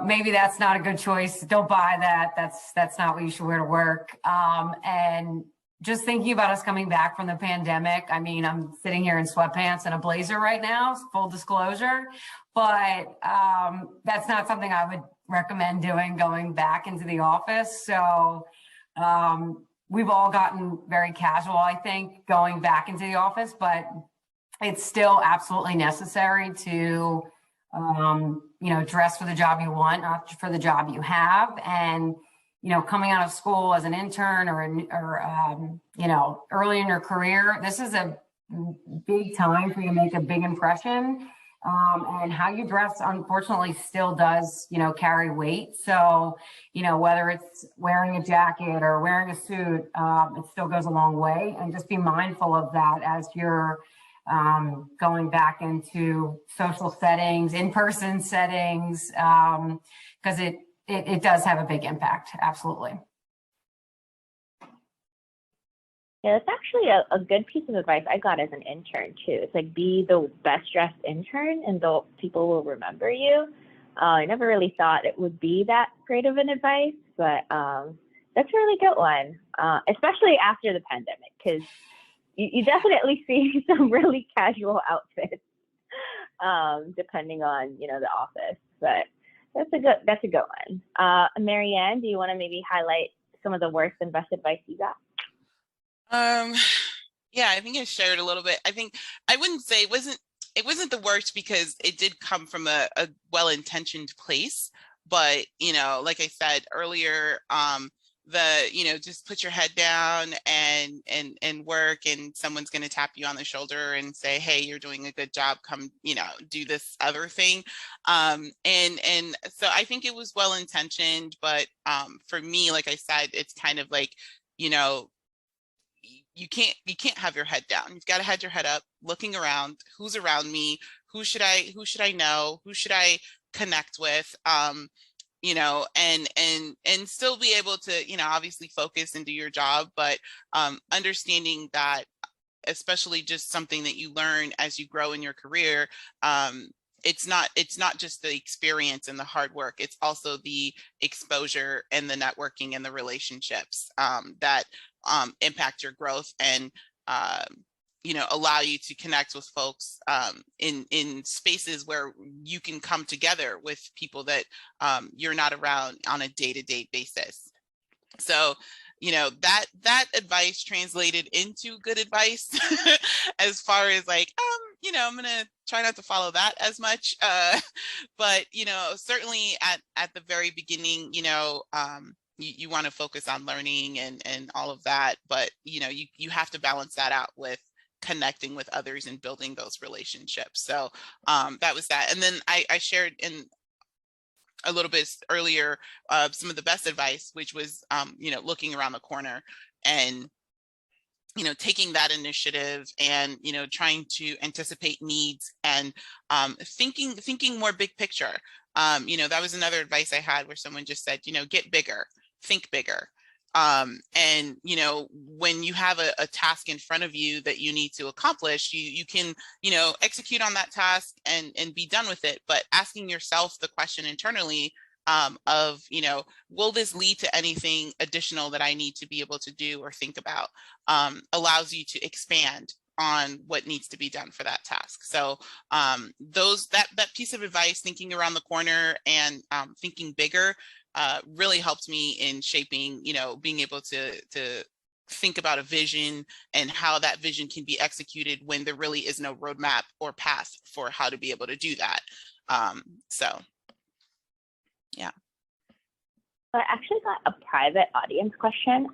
maybe that's not a good choice. Don't buy that. That's not what you should wear to work. And just thinking about us coming back from the pandemic, I mean, I'm sitting here in sweatpants and a blazer right now, full disclosure, but that's not something I would recommend going back into the office. So we've all gotten very casual, I think, going back into the office, but it's still absolutely necessary to, dress for the job you want, not for the job you have. And coming out of school as an intern or early in your career, this is a big time for you to make a big impression. And how you dress, unfortunately, still does, carry weight. So, whether it's wearing a jacket or wearing a suit, it still goes a long way. And just be mindful of that as you're going back into social settings, in-person settings, because it does have a big impact. Absolutely. Yeah, that's actually a good piece of advice I got as an intern too. It's like, be the best dressed intern and people will remember you. I never really thought it would be that great of an advice, but that's a really good one, especially after the pandemic, because you definitely see some really casual outfits, depending on, the office, but that's a good one. Maryann, do you want to maybe highlight some of the worst and best advice you got? Yeah, I think I shared a little bit. I think I wouldn't say it wasn't the worst, because it did come from a well-intentioned place. But, like I said earlier, just put your head down and work, and someone's going to tap you on the shoulder and say, hey, you're doing a good job, come, do this other thing. And so I think it was well-intentioned, but for me, like I said, it's kind of like, you can't have your head down. You've got to have your head up, looking around, who's around me, who should I know, who should I connect with, and still be able to, obviously focus and do your job, but understanding that, especially just something that you learn as you grow in your career, it's not just the experience and the hard work, it's also the exposure and the networking and the relationships that impact your growth and allow you to connect with folks in spaces where you can come together with people that you're not around on a day-to-day basis. So that advice translated into good advice as far as like, I'm gonna try not to follow that as much, but certainly at the very beginning, you want to focus on learning and all of that, but you have to balance that out with connecting with others and building those relationships. So that was that. And then I shared in a little bit earlier some of the best advice, which was looking around the corner and taking that initiative and trying to anticipate needs and thinking more big picture. That was another advice I had, where someone just said, get bigger, think bigger. And when you have a task in front of you that you need to accomplish, you can execute on that task and be done with it. But asking yourself the question internally of will this lead to anything additional that I need to be able to do or think about, allows you to expand on what needs to be done for that task. So that piece of advice, thinking around the corner and thinking bigger, really helped me in shaping, being able to think about a vision and how that vision can be executed when there really is no roadmap or path for how to be able to do that. So, yeah. I actually got a private audience question,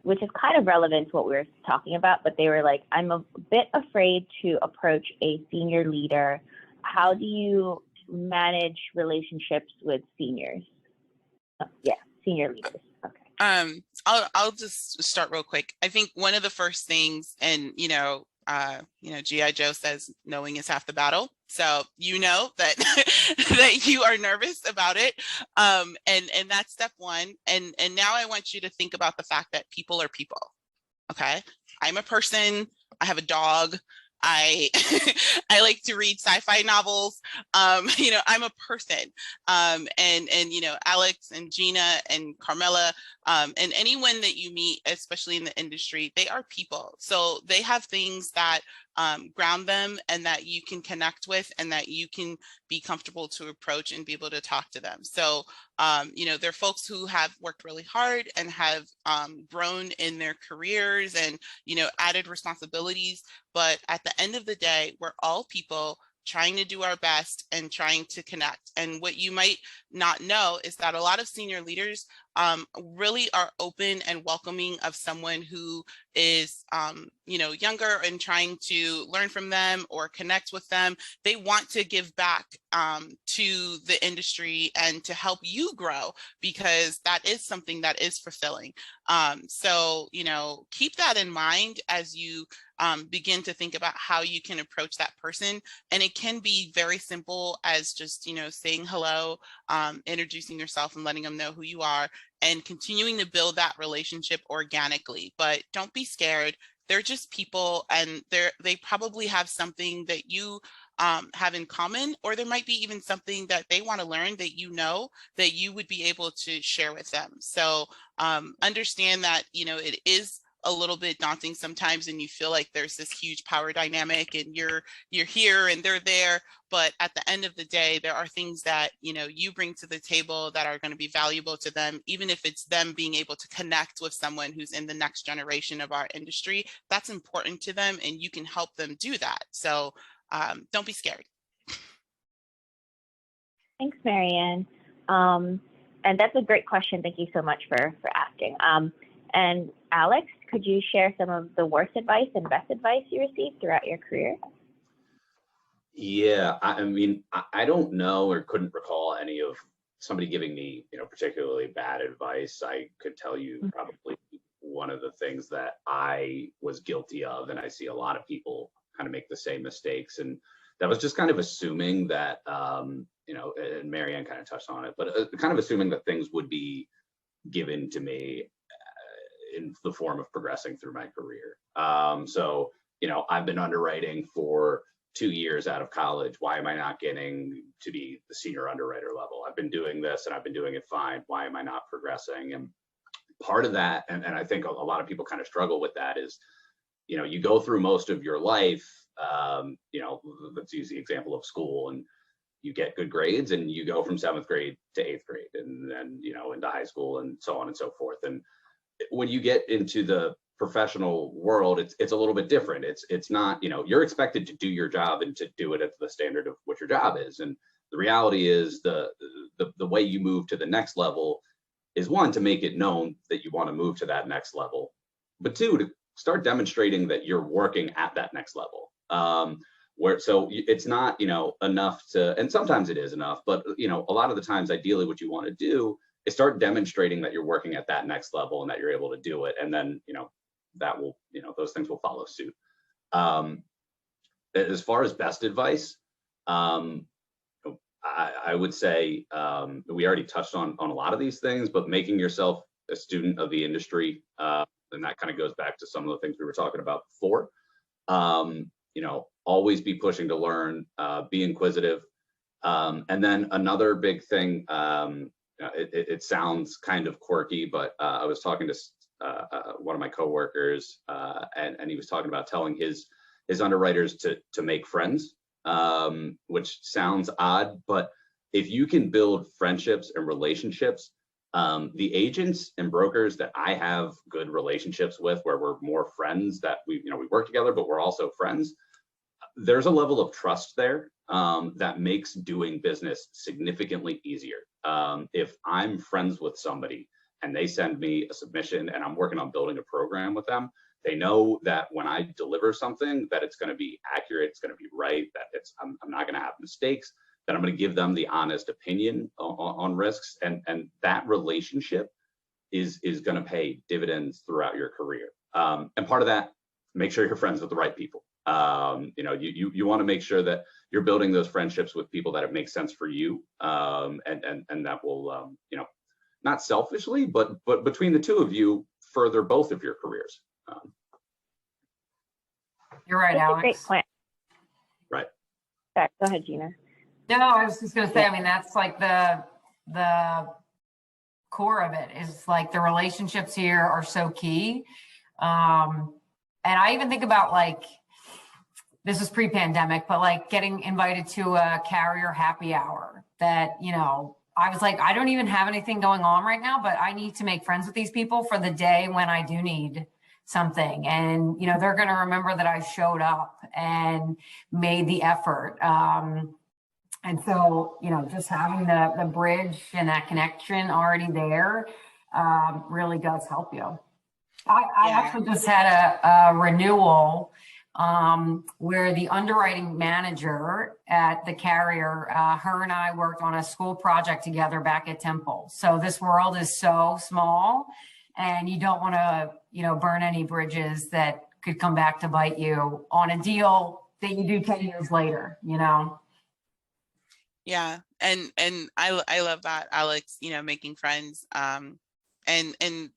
which is kind of relevant to what we were talking about, but they were like, I'm a bit afraid to approach a senior leader. How do you manage relationships with seniors? Senior leaders. Okay. I'll just start real quick. I think one of the first things, and G.I. Joe says knowing is half the battle. So that that you are nervous about it. And that's step one. And now I want you to think about the fact that people are people. Okay. I'm a person. I have a dog. I like to read sci-fi novels. I'm a person. And Alex and Gina and Carmela, and anyone that you meet, especially in the industry, they are people. So they have things that ground them and that you can connect with and that you can be comfortable to approach and be able to talk to them. So, they're folks who have worked really hard and have grown in their careers and, added responsibilities. But at the end of the day, we're all people trying to do our best and trying to connect. And what you might not know is that a lot of senior leaders really are open and welcoming of someone who is, younger and trying to learn from them or connect with them. They want to give back to the industry and to help you grow, because that is something that is fulfilling. So, keep that in mind as you begin to think about how you can approach that person. And it can be very simple as just, saying hello, introducing yourself and letting them know who you are, and continuing to build that relationship organically. But don't be scared. They're just people, and they probably have something that you have in common, or there might be even something that they want to learn that that you would be able to share with them. So understand that, it is a little bit daunting sometimes, and you feel like there's this huge power dynamic and you're here and they're there. But at the end of the day, there are things that, you bring to the table that are going to be valuable to them, even if it's them being able to connect with someone who's in the next generation of our industry. That's important to them, and you can help them do that. So don't be scared. Thanks, Maryann. And that's a great question. Thank you so much for asking. And Alex, could you share some of the worst advice and best advice you received throughout your career? Yeah, I mean, I don't know or couldn't recall any of somebody giving me, particularly bad advice. I could tell you probably one of the things that I was guilty of, and I see a lot of people kind of make the same mistakes, and that was just kind of assuming that, and Maryann kind of touched on it, but kind of assuming that things would be given to me in the form of progressing through my career. So, I've been underwriting for 2 years out of college. Why am I not getting to be the senior underwriter level? I've been doing this and I've been doing it fine. Why am I not progressing? And part of that, and I think a lot of people kind of struggle with that, is, you go through most of your life, let's use the example of school, and you get good grades and you go from 7th grade to 8th grade, and then, into high school and so on and so forth. And when you get into the professional world, it's a little bit different. It's not, you're expected to do your job and to do it at the standard of what your job is. And the reality is the way you move to the next level is, one, to make it known that you want to move to that next level, but two, to start demonstrating that you're working at that next level. So it's not, enough to, and sometimes it is enough, but, a lot of the times, ideally what you want to do is start demonstrating that you're working at that next level and that you're able to do it. And then, that will, those things will follow suit. As far as best advice, I would say, we already touched on a lot of these things, but making yourself a student of the industry, and that kind of goes back to some of the things we were talking about before. Always be pushing to learn, be inquisitive. And then another big thing, it sounds kind of quirky, but I was talking to one of my coworkers, and he was talking about telling his underwriters to make friends, which sounds odd, but if you can build friendships and relationships, the agents and brokers that I have good relationships with, where we're more friends, that we work together, but we're also friends, there's a level of trust there that makes doing business significantly easier. If I'm friends with somebody and they send me a submission and I'm working on building a program with them, they know that when I deliver something, that it's going to be accurate, it's going to be right, that I'm not going to have mistakes, that I'm going to give them the honest opinion on risks, and that relationship is going to pay dividends throughout your career. And part of that, make sure you're friends with the right people. You want to make sure that you're building those friendships with people that it makes sense for you, and that will, not selfishly, but between the two of you, further both of your careers. You're right, That's Alex. a great point. Right. Sorry, go ahead, Gina. No, I was just going to say, I mean, that's like the core of it, is like the relationships here are so key. And I even think about, like, this is pre-pandemic, but like getting invited to a carrier happy hour that, I was like, I don't even have anything going on right now, but I need to make friends with these people for the day when I do need something, and they're going to remember that I showed up and made the effort. And so, just having the bridge and that connection already there really does help you. I actually just had a renewal where the underwriting manager at the carrier, her and I worked on a school project together back at Temple. So this world is so small, and you don't want to, burn any bridges that could come back to bite you on a deal that you do 10 years later, Yeah. And I love that, Alex, making friends, and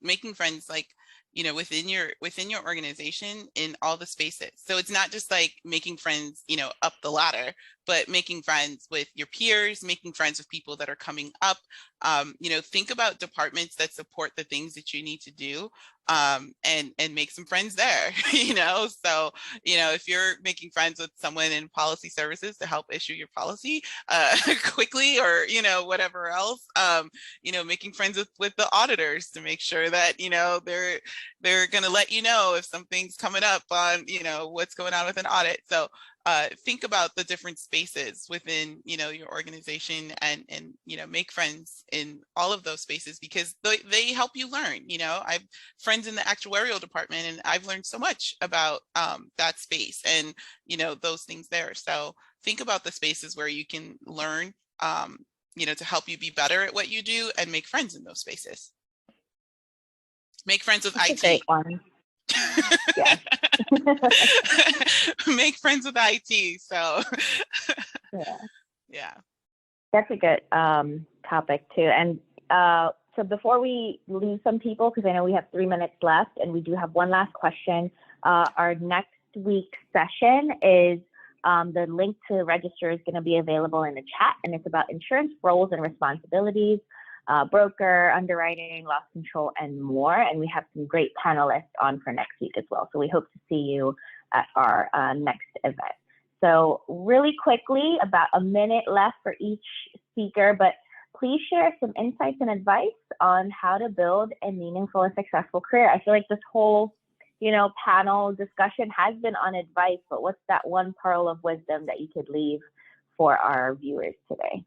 making friends, like, within your organization in all the spaces. So it's not just like making friends, up the ladder, but making friends with your peers, making friends with people that are coming up. Think about departments that support the things that you need to do, and make some friends there. So, if you're making friends with someone in policy services to help issue your policy quickly, or, whatever else, making friends with the auditors to make sure that, they're going to let you know if something's coming up on, what's going on with an audit. So think about the different spaces within, your organization, and make friends in all of those spaces, because they help you learn. I've friends in the actuarial department, and I've learned so much about that space and, those things there. So think about the spaces where you can learn, to help you be better at what you do, and make friends in those spaces. Make friends with That's IT. a great one. Yes. Make friends with IT. So yeah. That's a good topic too. And so before we lose some people, because I know we have 3 minutes left, and we do have one last question. Our next week's session is the link to register is going to be available in the chat, and it's about insurance roles and responsibilities, broker, underwriting, loss control, and more. And we have some great panelists on for next week as well. So we hope to see you at our next event. So really quickly, about a minute left for each speaker, but please share some insights and advice on how to build a meaningful and successful career. I feel like this whole, panel discussion has been on advice, but what's that one pearl of wisdom that you could leave for our viewers today?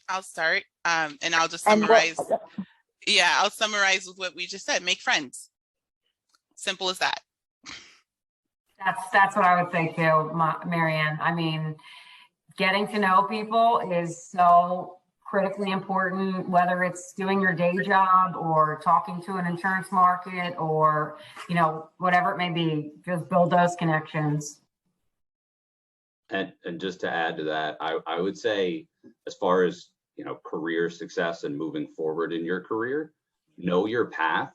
I'll start, and I'll just summarize. I'll summarize with what we just said. Make friends. Simple as that. That's what I would say too, Maryann. I mean, getting to know people is so critically important, whether it's doing your day job or talking to an insurance market, or, whatever it may be. Just build those connections. And just to add to that, I would say, as far as, career success and moving forward in your career, know your path,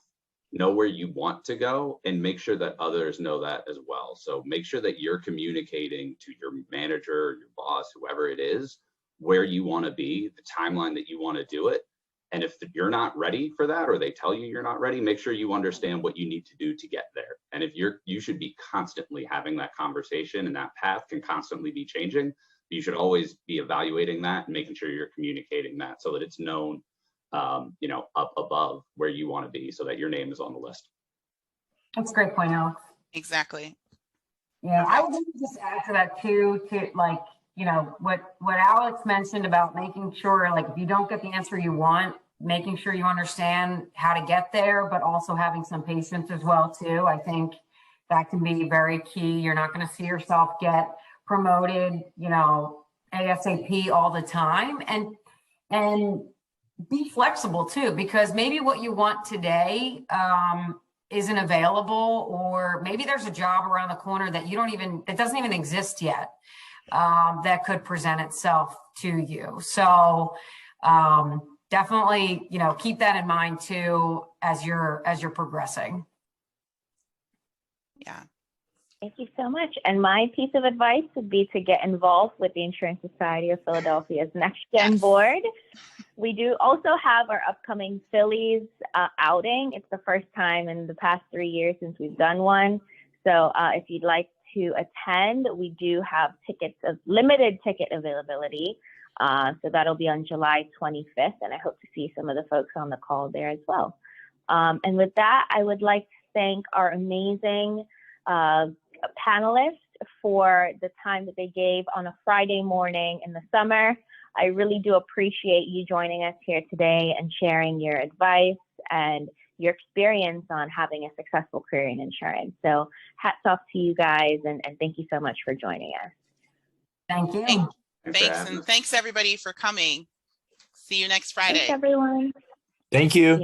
know where you want to go, and make sure that others know that as well. So make sure that you're communicating to your manager, your boss, whoever it is, where you want to be, the timeline that you want to do it. And if you're not ready for that, or they tell you you're not ready, make sure you understand what you need to do to get there. And if you should be constantly having that conversation, and that path can constantly be changing. You should always be evaluating that and making sure you're communicating that so that it's known, up above where you want to be, so that your name is on the list. That's a great point, Alex. Exactly. Yeah, I would just add to that too, what Alex mentioned about making sure, like, if you don't get the answer you want, making sure you understand how to get there, but also having some patience as well too. I think that can be very key. You're not going to see yourself get promoted, ASAP all the time, and be flexible too, because maybe what you want today isn't available, or maybe there's a job around the corner that it doesn't even exist yet, that could present itself to you. So definitely, keep that in mind too as you're progressing. Yeah. Thank you so much. And my piece of advice would be to get involved with the Insurance Society of Philadelphia's Next Gen Board. We do also have our upcoming Phillies outing. It's the first time in the past 3 years since we've done one. So if you'd like to attend, we do have limited ticket availability. So that'll be on July 25th. And I hope to see some of the folks on the call there as well. And with that, I would like to thank our amazing panelists for the time that they gave on a Friday morning in the summer. I really do appreciate you joining us here today and sharing your advice and your experience on having a successful career in insurance. So hats off to you guys, and thank you so much for joining us. Thank you. Thanks, and thanks everybody for coming. See you next Friday. Thanks, everyone. Thank you.